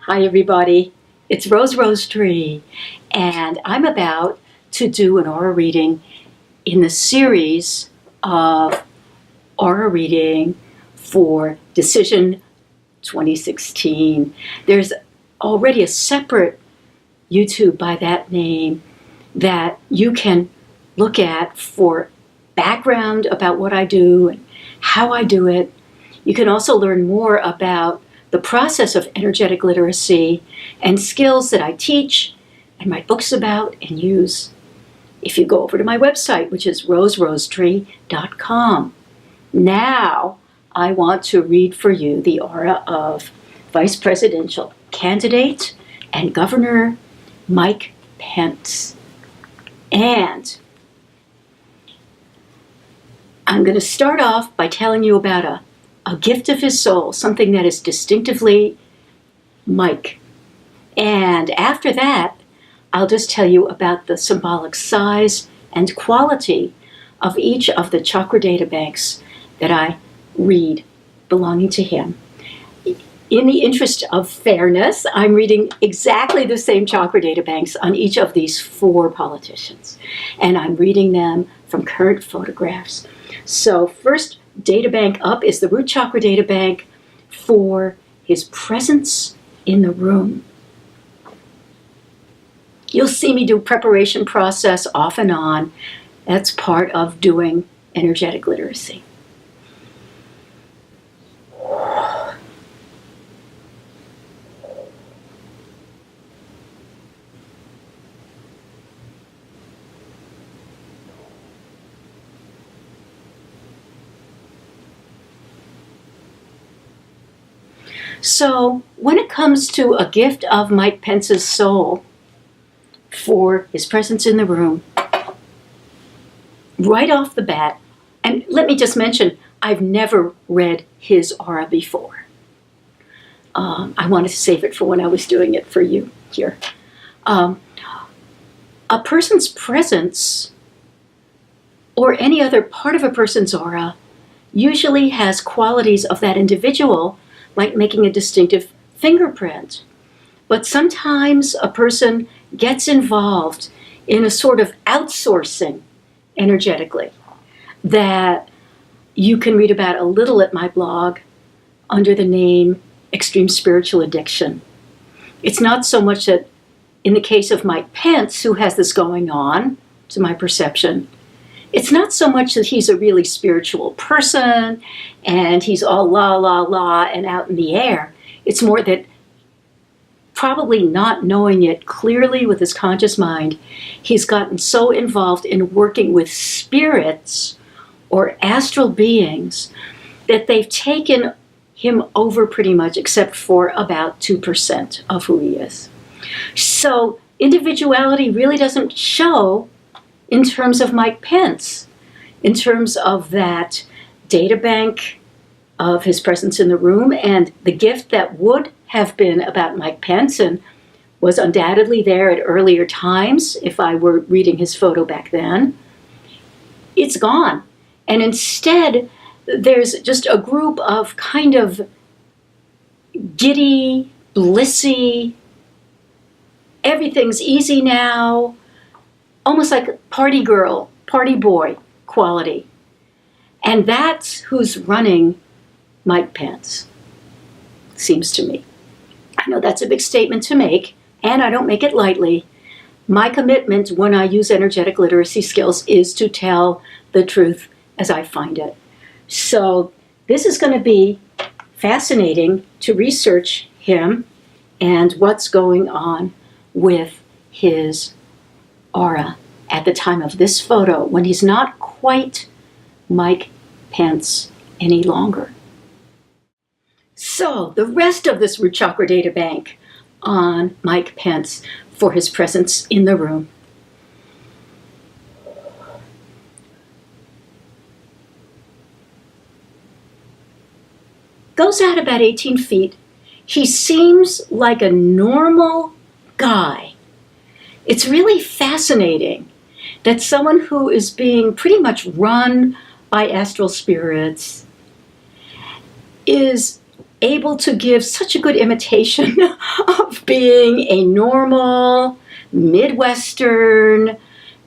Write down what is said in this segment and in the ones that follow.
Hi everybody, it's Rosetree, and I'm about to do an aura reading in the series of aura reading for Decision 2016. There's already a separate YouTube by that name that you can look at for background about what I do and how I do it. You can also learn more about the process of energetic literacy and skills that I teach and write books about and use if you go over to my website, which is rosetree.com. Now, I want to read for you the aura of Vice Presidential candidate and Governor Mike Pence. And I'm going to start off by telling you about a gift of his soul, something that is distinctively Mike. And after that, I'll just tell you about the symbolic size and quality of each of the chakra databanks that I read belonging to him. In the interest of fairness, I'm reading exactly the same chakra databanks on each of these 4 politicians. And I'm reading them from current photographs. So first databank up is the root chakra databank for his presence in the room. You'll see me do preparation process off and on. That's part of doing energetic literacy. So when it comes to a gift of Mike Pence's soul for his presence in the room, right off the bat, and let me just mention, I've never read his aura before. I wanted to save it for when I was doing it for you here. A person's presence or any other part of a person's aura usually has qualities of that individual, like making a distinctive fingerprint. But sometimes a person gets involved in a sort of outsourcing energetically that you can read about a little at my blog under the name Extreme Spiritual Addiction. It's not so much that in the case of Mike Pence, who has this going on, to my perception, it's not so much that he's a really spiritual person and he's all la, la, la and out in the air. It's more that probably not knowing it clearly with his conscious mind, he's gotten so involved in working with spirits or astral beings that they've taken him over pretty much, except for about 2% of who he is. So individuality really doesn't show in terms of Mike Pence, in terms of that databank of his presence in the room and the gift that would have been about Mike Pence and was undoubtedly there at earlier times if I were reading his photo back then. It's gone. And instead, there's just a group of kind of giddy, blissy, everything's easy now, almost like party girl, party boy quality. And that's who's running Mike Pence, seems to me. I know that's a big statement to make, and I don't make it lightly. My commitment when I use energetic literacy skills is to tell the truth as I find it. So this is going to be fascinating to research him and what's going on with his aura at the time of this photo when he's not quite Mike Pence any longer. So the rest of this root chakra databank on Mike Pence for his presence in the room. Goes out about 18 feet. He seems like a normal guy. It's really fascinating that someone who is being pretty much run by astral spirits is able to give such a good imitation of being a normal Midwestern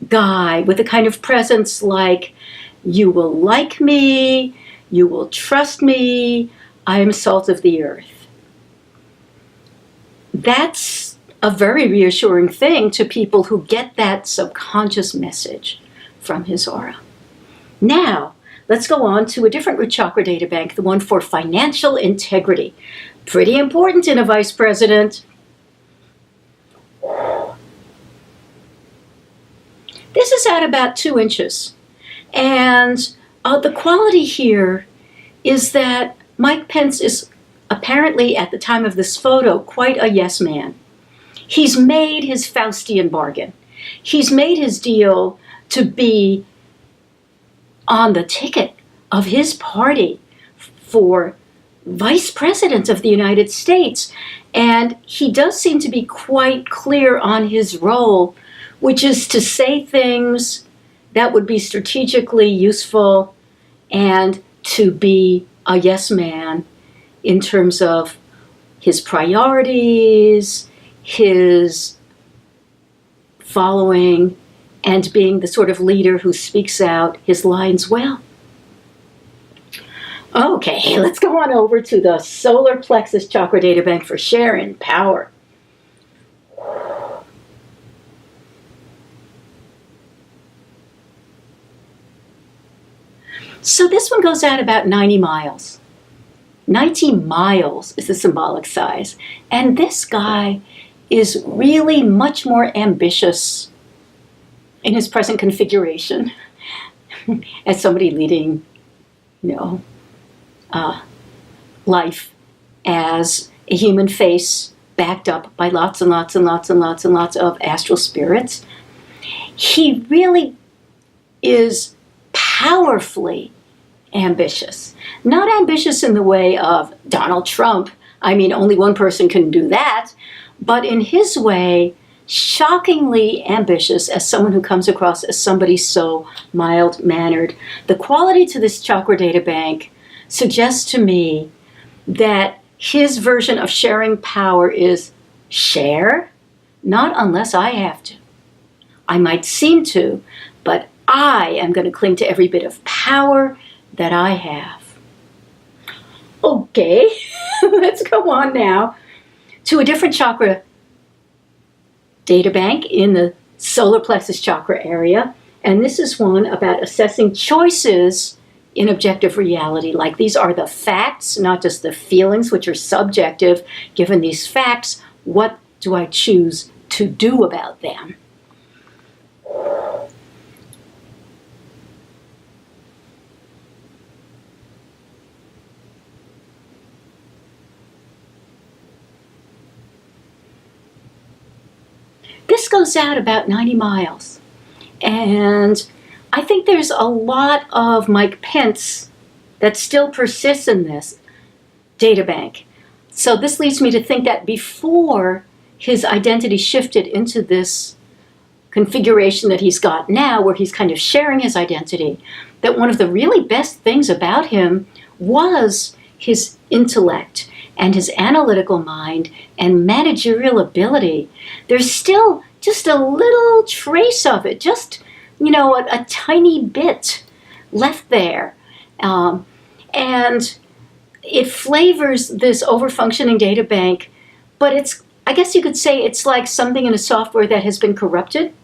guy with a kind of presence like, you will like me, you will trust me, I am salt of the earth. That's a very reassuring thing to people who get that subconscious message from his aura. Now, let's go on to a different root chakra data bank, the one for financial integrity. Pretty important in a vice president. This is at about 2 inches. And the quality here is that Mike Pence is apparently, at the time of this photo, quite a yes man. He's made his Faustian bargain. He's made his deal to be on the ticket of his party for vice president of the United States. And he does seem to be quite clear on his role, which is to say things that would be strategically useful and to be a yes man in terms of his priorities, his following, and being the sort of leader who speaks out his lines well. Okay, let's go on over to the solar plexus chakra data bank for Sharon Power. So this one goes out about 90 miles. 90 miles is the symbolic size. And this guy is really much more ambitious in his present configuration as somebody leading, life as a human face backed up by lots and lots and lots and lots and lots of astral spirits. He really is powerfully ambitious. Not ambitious in the way of Donald Trump. I mean, only one person can do that. But in his way, shockingly ambitious as someone who comes across as somebody so mild-mannered. The quality to this chakra data bank suggests to me that his version of sharing power is share, not unless I have to. I might seem to, but I am going to cling to every bit of power that I have. Okay, let's go on now to a different chakra data bank in the solar plexus chakra area. And this is one about assessing choices in objective reality. Like, these are the facts, not just the feelings, which are subjective. Given these facts, what do I choose to do about them? This goes out about 90 miles. And I think there's a lot of Mike Pence that still persists in this data bank. So this leads me to think that before his identity shifted into this configuration that he's got now, where he's kind of sharing his identity, that one of the really best things about him was his intellect and his analytical mind and managerial ability. There's still just a little trace of it, just, a tiny bit left there. And it flavors this over-functioning data bank, but I guess you could say it's like something in a software that has been corrupted,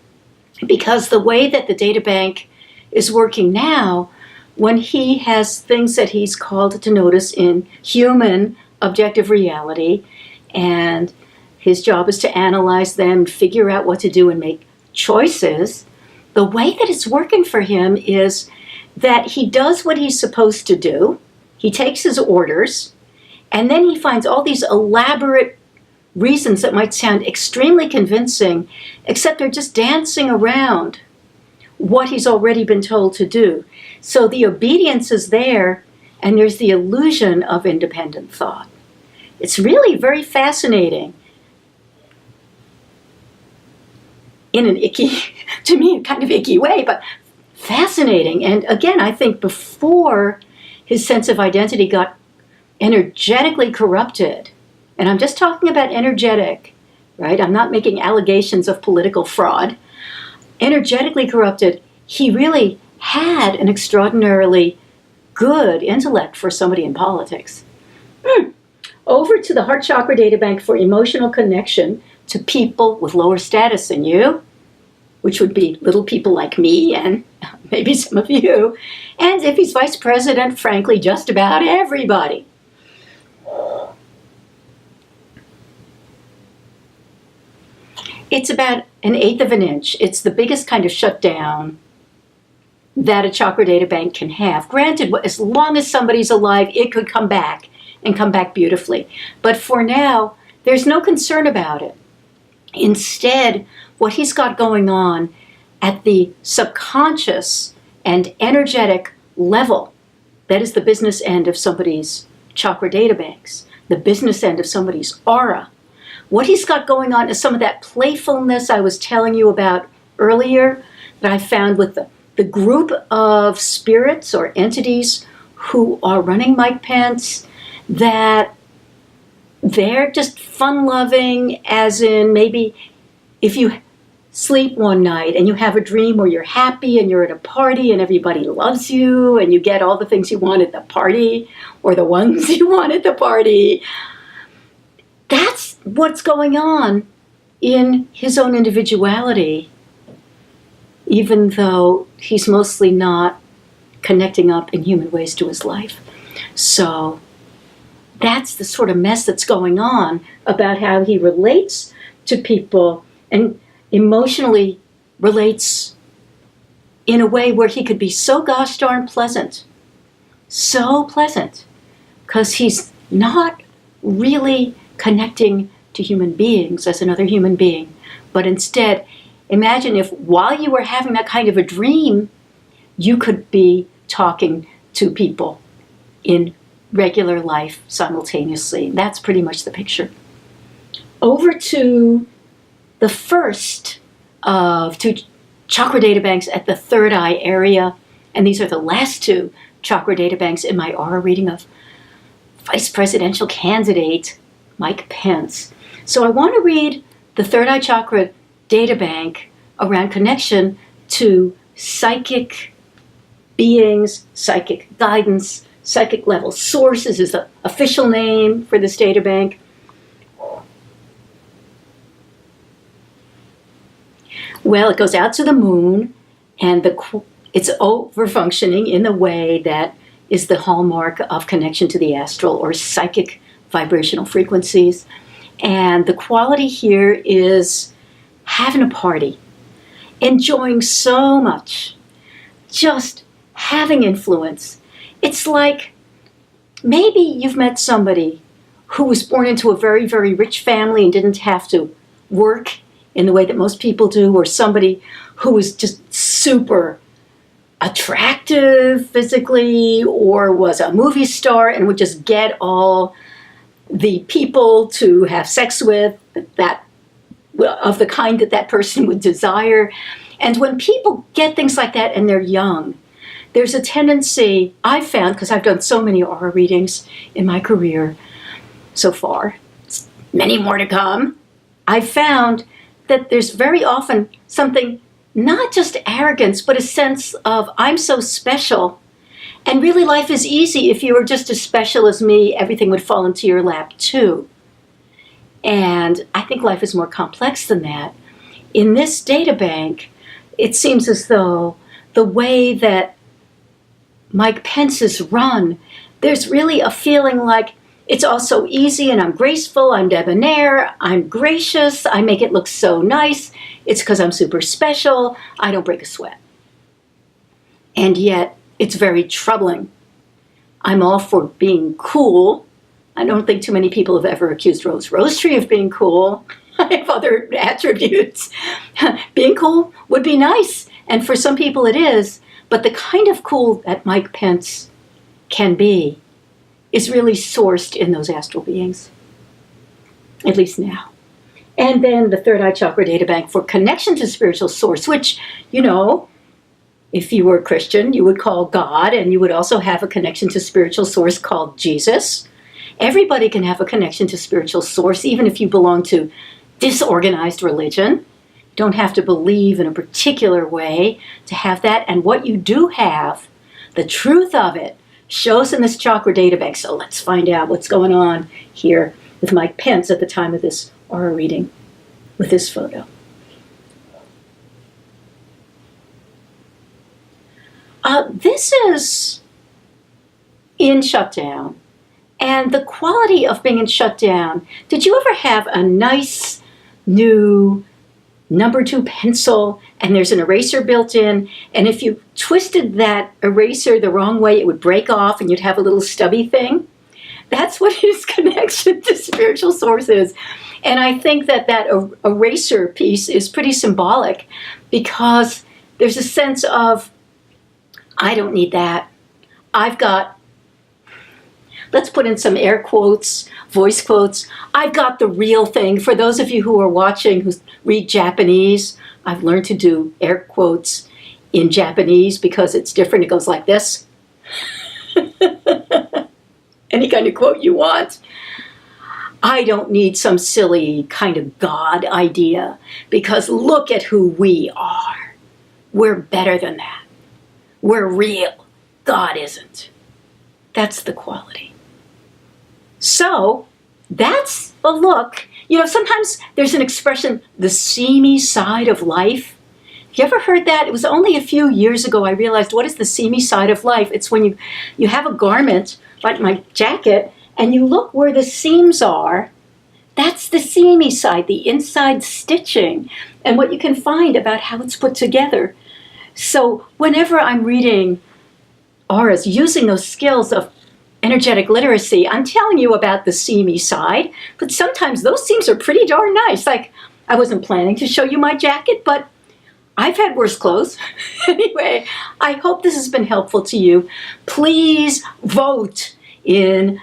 because the way that the data bank is working now, when he has things that he's called to notice in human objective reality, and his job is to analyze them, figure out what to do, and make choices. The way that it's working for him is that he does what he's supposed to do. He takes his orders, and then he finds all these elaborate reasons that might sound extremely convincing, except they're just dancing around what he's already been told to do. So the obedience is there, and there's the illusion of independent thought. It's really very fascinating. In an icky, to me, kind of icky way, but fascinating. And again, I think before his sense of identity got energetically corrupted, and I'm just talking about energetic, right? I'm not making allegations of political fraud. Energetically corrupted, he really had an extraordinarily good intellect for somebody in politics. Over to the Heart Chakra Databank for emotional connection to people with lower status than you, which would be little people like me and maybe some of you. And if he's vice president, frankly, just about everybody. It's about 1/8 of an inch. It's the biggest kind of shutdown that a chakra data bank can have. Granted, as long as somebody's alive, it could come back and come back beautifully. But for now, there's no concern about it. Instead, what he's got going on at the subconscious and energetic level, that is the business end of somebody's chakra data banks, the business end of somebody's aura. What he's got going on is some of that playfulness I was telling you about earlier that I found with the group of spirits or entities who are running Mike Pence, that they're just fun-loving, as in maybe if you sleep one night and you have a dream where you're happy and you're at a party and everybody loves you and you get all the things you want at the party or the ones you want at the party. That's what's going on in his own individuality, even though he's mostly not connecting up in human ways to his life. So that's the sort of mess that's going on about how he relates to people and emotionally relates in a way where he could be so gosh darn pleasant, because he's not really connecting to human beings as another human being, but instead, imagine if while you were having that kind of a dream, you could be talking to people in regular life simultaneously. That's pretty much the picture. Over to the first of two chakra data banks at the third eye area, and these are the last two chakra data banks in my aura reading of vice presidential candidate Mike Pence. So I want to read the third eye chakra data bank around connection to psychic beings, psychic guidance, psychic level sources is the official name for this data bank. Well, it goes out to the moon, and it's over-functioning in the way that is the hallmark of connection to the astral or psychic vibrational frequencies. And the quality here is having a party, enjoying so much, just having influence. It's like maybe you've met somebody who was born into a very, very rich family and didn't have to work in the way that most people do, or somebody who was just super attractive physically or was a movie star and would just get all the people to have sex with that of the kind that that person would desire. And when people get things like that and they're young, there's a tendency, I've found, because I've done so many aura readings in my career so far, many more to come, I've found that there's very often something, not just arrogance, but a sense of, I'm so special, and really life is easy. If you were just as special as me, everything would fall into your lap too. And I think life is more complex than that. In this data bank, it seems as though the way that Mike Pence is run, there's really a feeling like it's all so easy and I'm graceful, I'm debonair, I'm gracious, I make it look so nice. It's because I'm super special, I don't break a sweat. And yet, it's very troubling. I'm all for being cool. I don't think too many people have ever accused Rosetree of being cool. I have other attributes. Being cool would be nice, and for some people it is, but the kind of cool that Mike Pence can be is really sourced in those astral beings, at least now. And then the third eye chakra data bank for connection to spiritual source, which, you know, if you were Christian, you would call God, and you would also have a connection to spiritual source called Jesus. Everybody can have a connection to spiritual source, even if you belong to disorganized religion. You don't have to believe in a particular way to have that. And what you do have, the truth of it, shows in this chakra databank. So let's find out what's going on here with Mike Pence at the time of this aura reading with this photo. This is in shutdown. And the quality of being in shutdown, did you ever have a nice new number 2 pencil and there's an eraser built in, and if you twisted that eraser the wrong way, it would break off and you'd have a little stubby thing? That's what his connection to spiritual source is. And I think that that eraser piece is pretty symbolic, because there's a sense of, I don't need that. I've got, let's put in some air quotes, voice quotes, I've got the real thing. For those of you who are watching who read Japanese, I've learned to do air quotes in Japanese because it's different. It goes like this. Any kind of quote you want. I don't need some silly kind of God idea, because look at who we are. We're better than that. We're real. God isn't. That's the quality. So that's a look. You know, sometimes there's an expression, the seamy side of life. Have you ever heard that? It was only a few years ago I realized, what is the seamy side of life? It's when you have a garment, like my jacket, and you look where the seams are. That's the seamy side, the inside stitching, and what you can find about how it's put together. So whenever I'm reading auras, using those skills of energetic literacy, I'm telling you about the seamy side, but sometimes those seams are pretty darn nice. Like, I wasn't planning to show you my jacket, but I've had worse clothes. Anyway, I hope this has been helpful to you. Please vote in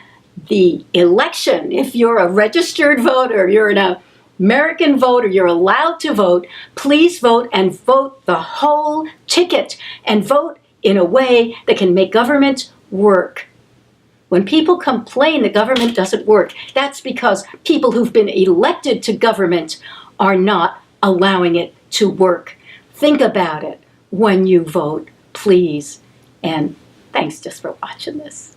the election. If you're a registered voter, you're an American voter, you're allowed to vote, please vote, and vote the whole ticket, and vote in a way that can make government work. When people complain the government doesn't work, that's because people who've been elected to government are not allowing it to work. Think about it when you vote, please. And thanks just for watching this.